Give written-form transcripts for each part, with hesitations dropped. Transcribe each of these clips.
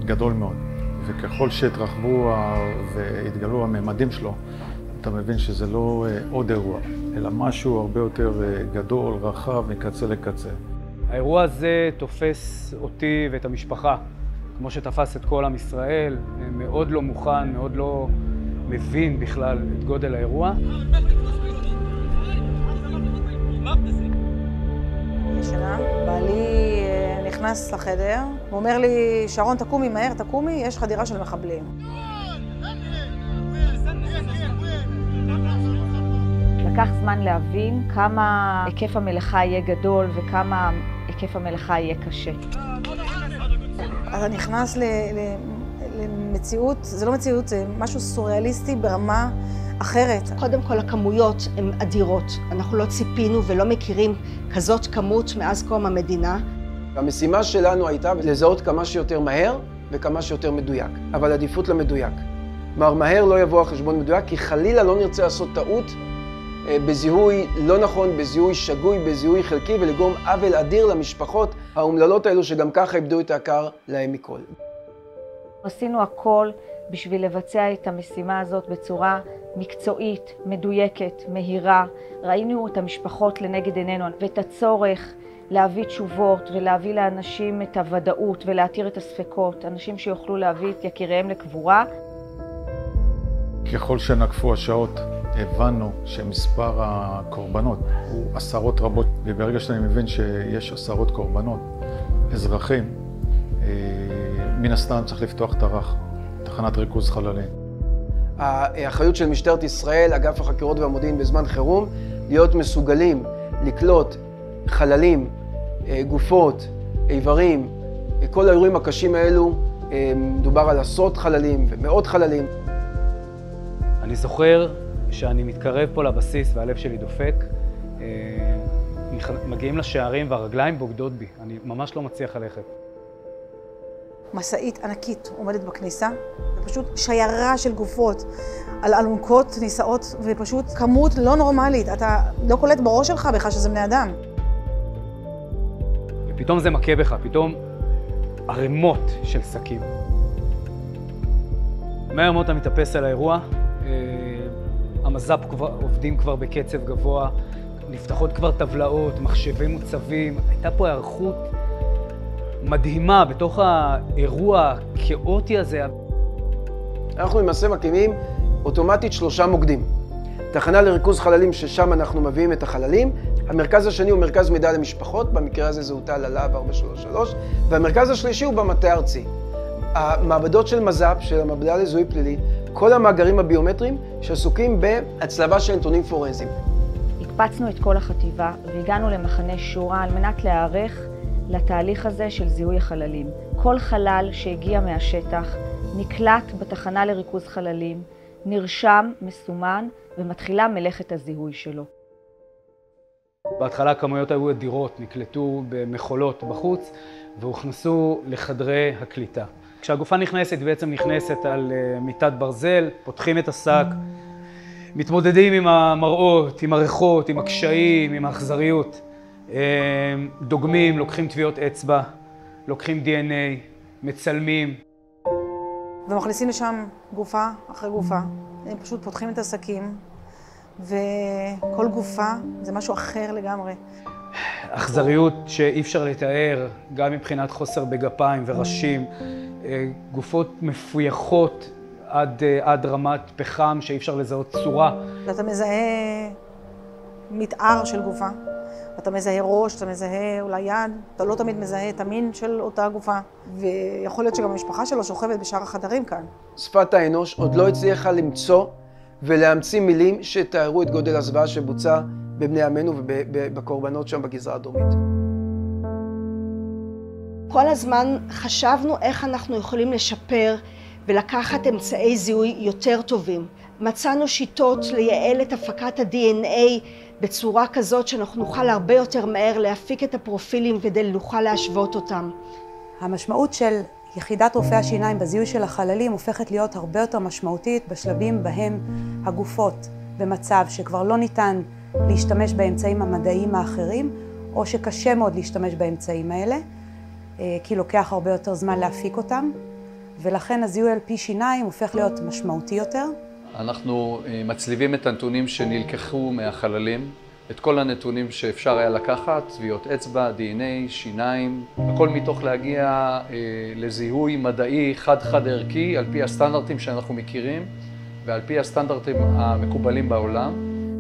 גדול מאוד, וככל שהתרחבו והתגלו הממדים שלו, אתה מבין שזה לא עוד אירוע, אלא משהו הרבה יותר גדול, רחב, מקצה לקצה. האירוע הזה תופס אותי ואת המשפחה, כמו שתפס את כל עם ישראל, מאוד לא מוכן, מאוד לא מבין בכלל את גודל האירוע. ישנה, בעלי נכנס לחדר, הוא אומר לי, שרון תקומי מהר, תקומי, יש חדירה של מחבלים. לקח זמן להבין כמה היקף המלאכה יהיה גדול וכמה היקף המלאכה יהיה קשה. אתה נכנס למציאות, זה לא מציאות, זה משהו סוריאליסטי ברמה אחרת. קודם כל הכמויות הן אדירות. אנחנו לא ציפינו ולא מכירים כזאת כמות מאז קום המדינה. המשימה שלנו הייתה לזהות כמה שיותר מהר וכמה שיותר מדויק, אבל עדיפות למדויק. מהר לא יבוא החשבון מדויק, כי חלילה לא נרצה לעשות טעות בזיהוי לא נכון, בזיהוי שגוי, בזיהוי חלקי, ולגרום עוול אדיר למשפחות האומללות האלו שגם ככה איבדו את העיקר להם מכל. עשינו הכל בשביל לבצע את המשימה הזאת בצורה מקצועית, מדויקת, מהירה. ראינו את המשפחות לנגד עינינו ואת הצורך להביא תשובות ולהביא לאנשים את הוודאות ולהתיר את הספקות, אנשים שיוכלו להביא את יקיריהם לקבורה. ככל שנקפו השעות, הבנו שמספר הקורבנות הוא עשרות רבות, וברגע שאני מבין שיש עשרות קורבנות, אזרחים, מן הסתם צריך לפתוח תחנת ריכוז חללים. האחריות של משטרת ישראל, אגף החקירות והמודיעין בזמן חירום, להיות מסוגלים לקלוט חללים, גופות, איברים, כל האירועים הקשים האלו, מדובר על עשרות חללים ומאות חללים. אני זוכר שאני מתקרב פה לבסיס והלב שלי דופק, מגיעים לשערים והרגליים בוגדות בי, אני ממש לא מצליח ללכת. מסעית ענקית עומדת בכניסה, ופשוט שיירה של גופות על אלונקות נישאות, ופשוט כמות לא נורמלית, אתה לא קולט בראש שלך בכלל שזה בני אדם. ופתאום זה מכה בך, פתאום ערימות של שקים. מהר מאוד אתה מתאפס על האירוע, המז"פ עובדים כבר בקצב גבוה, נפתחות כבר טבלאות, מחשבים מוצבים, הייתה פה היערכות מדהימה בתוך האירוע הכאוטי הזה. אנחנו למעשה מקימים אוטומטית 3 מוקדים. תחנה לריכוז חללים ששם אנחנו מביאים את החללים. המרכז השני הוא מרכז מידע למשפחות, במקרה הזה זה הוטל על להב 433, והמרכז השלישי הוא במטה הארצי. המעבדות של מז"פ, של המעבדה לזיהוי פלילי, כל המאגרים הביומטריים שעסוקים בהצלבה של נתונים פורנזיים. הקפצנו את כל החטיבה והגענו למחנה שורה על מנת להיערך לתהליך הזה של זיהוי החללים. כל חלל שהגיע מהשטח נקלט בתחנה לריכוז חללים, נרשם, מסומן, ומתחילה מלאכת הזיהוי שלו. בהתחלה הכמויות היו אדירות, נקלטו במכולות בחוץ והוכנסו לחדרי הקליטה. כשהגופה נכנסת, היא בעצם נכנסת על מיטת ברזל, פותחים את השק, מתמודדים עם המראות, עם הריחות, עם הקשיים, עם האכזריות. דוגמים, לוקחים טביעות אצבע, לוקחים DNA, מצלמים. ומכניסים לשם גופה אחרי גופה. הם פשוט פותחים את השקים, וכל גופה זה משהו אחר לגמרי. אכזריות שאי אפשר לתאר, גם מבחינת חוסר בגפיים וראשים, גופות מפויחות עד רמת פחם שאי אפשר לזהות צורה. אתה מזהה מתאר של גופה, אתה מזהה ראש, אתה מזהה אולי יד, אתה לא תמיד מזהה את המין של אותה גופה. ויכול להיות שגם המשפחה שלו שוכבת בשאר החדרים כאן. שפת האנוש עוד לא הצליחה למצוא ולהמציא מילים שתארו את גודל הזוועה שבוצע בבני עמנו ובקורבנות שם בגזרה הדרומית. כל הזמן חשבנו איך אנחנו יכולים לשפר ולקחת אמצעי זיהוי יותר טובים. מצאנו שיטות לייעל את הפקת ה-DNA בצורה כזאת שאנחנו נוכל הרבה יותר מהר להפיק את הפרופילים כדי נוכל להשוות אותם. המשמעות של יחידת רופאי השיניים בזיהוי של החללים הופכת להיות הרבה יותר משמעותית בשלבים בהם הגופות במצב שכבר לא ניתן להשתמש באמצעים המדעיים האחרים, או שקשה מאוד להשתמש באמצעים האלה, כי לוקח הרבה יותר זמן להפיק אותם. ולכן הזיהוי על פי שיניים הופך להיות משמעותי יותר. אנחנו מצליבים את הנתונים שנלקחו מהחללים, את כל הנתונים שאפשר היה לקחת, טביעות אצבע, DNA, שיניים, הכל מתוך להגיע לזיהוי מדעי חד ערכי על פי הסטנדרטים שאנחנו מכירים ועל פי הסטנדרטים המקובלים בעולם.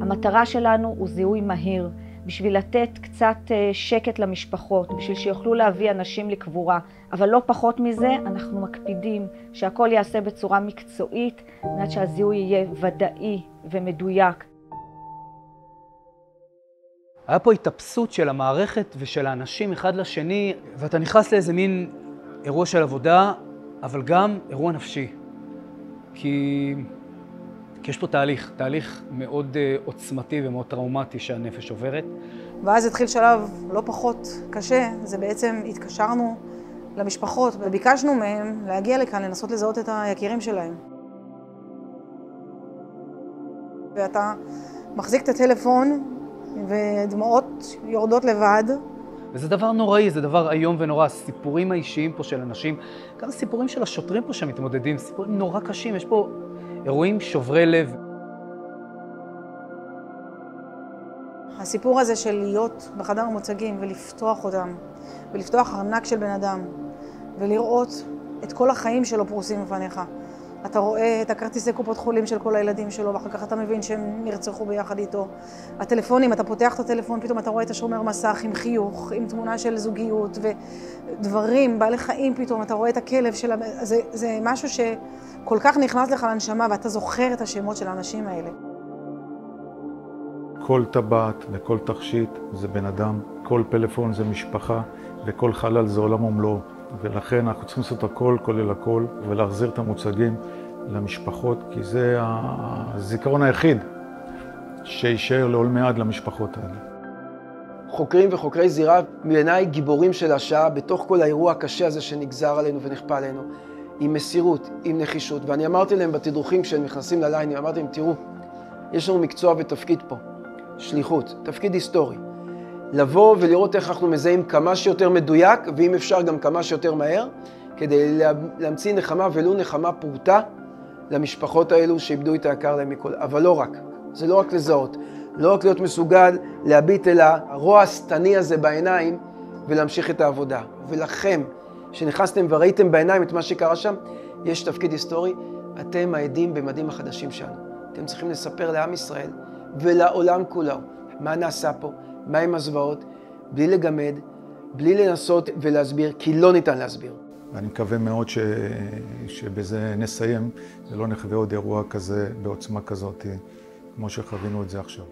המטרה שלנו הוא זיהוי מהיר, בשביל לתת קצת שקט למשפחות, בשביל שיוכלו להביא אנשים לקבורה. אבל לא פחות מזה, אנחנו מקפידים שהכל יעשה בצורה מקצועית, על מנת שהזיהוי יהיה ודאי ומדויק. היה פה התאפסות של המערכת ושל האנשים אחד לשני, ואתה נכנס לאיזה מין אירוע של עבודה, אבל גם אירוע נפשי. כי יש פה תהליך מאוד עוצמתי ומאוד טראומטי שהנפש עוברת. ואז התחיל שלב לא פחות קשה, זה בעצם התקשרנו למשפחות וביקשנו מהם להגיע לכאן, לנסות לזהות את היקירים שלהם. ואתה מחזיק את הטלפון ודמעות יורדות לבד. וזה דבר נוראי, זה דבר איום ונורא. הסיפורים האישיים פה של אנשים, גם הסיפורים של השוטרים פה שמתמודדים, סיפורים נורא קשים, יש פה אירועים שוברי לב. הסיפור הזה של להיות בחדר המוצגים ולפתוח אותם, ולפתוח ארנק של בן אדם, ולראות את כל החיים שלו פרוסים בפניך. אתה רואה את הכרטיסי קופות חולים של כל הילדים שלו, ואחר כך אתה מבין שהם נרצחו ביחד איתו. הטלפונים, אתה פותח את הטלפון, פתאום אתה רואה את השומר מסך עם חיוך, עם תמונה של זוגיות, ודברים, בעלי חיים פתאום, אתה רואה את הכלב של... זה משהו שכל כך נכנס לך לנשמה, ואתה זוכר את השמות של האנשים האלה. כל טבעת וכל תכשיט זה בן אדם, כל פלאפון זה משפחה, וכל חלל זה עולם ומלואו. ולכן אנחנו צריכים לעשות הכל, כולל הכל, ולהחזיר את המוצגים למשפחות, כי זה הזיכרון היחיד שישאר לעולמי עד למשפחות האלה. חוקרים וחוקרי זירה, בעיניי גיבורים של השעה, בתוך כל האירוע הקשה הזה שנגזר עלינו ונכפה עלינו, עם מסירות, עם נחישות. ואני אמרתי להם בתדרוכים כשהם נכנסים לליינים, אמרתי להם, תראו, יש לנו מקצוע ותפקיד פה, שליחות, תפקיד היסטורי. לבוא ולראות איך אנחנו מזהים כמה שיותר מדויק, ואם אפשר גם כמה שיותר מהר, כדי להמציא נחמה ולו נחמה פורטה למשפחות האלו שאיבדו את היקר להם מכל. אבל לא רק, זה לא רק לזהות, לא רק להיות מסוגל להביט אל הרוע השטני הזה בעיניים ולהמשיך את העבודה. ולכם, שנכנסתם וראיתם בעיניים את מה שקרה שם, יש תפקיד היסטורי, אתם העדים במדים החדשים שלנו. אתם צריכים לספר לעם ישראל ולעולם כולו מה נעשה פה, מה עם הזוועות, בלי לגמד, בלי לנסות ולהסביר, כי לא ניתן להסביר. ואני מקווה מאוד שבזה נסיים, ולא נחווה עוד אירוע כזה בעוצמה כזאת, כמו שחווינו את זה עכשיו.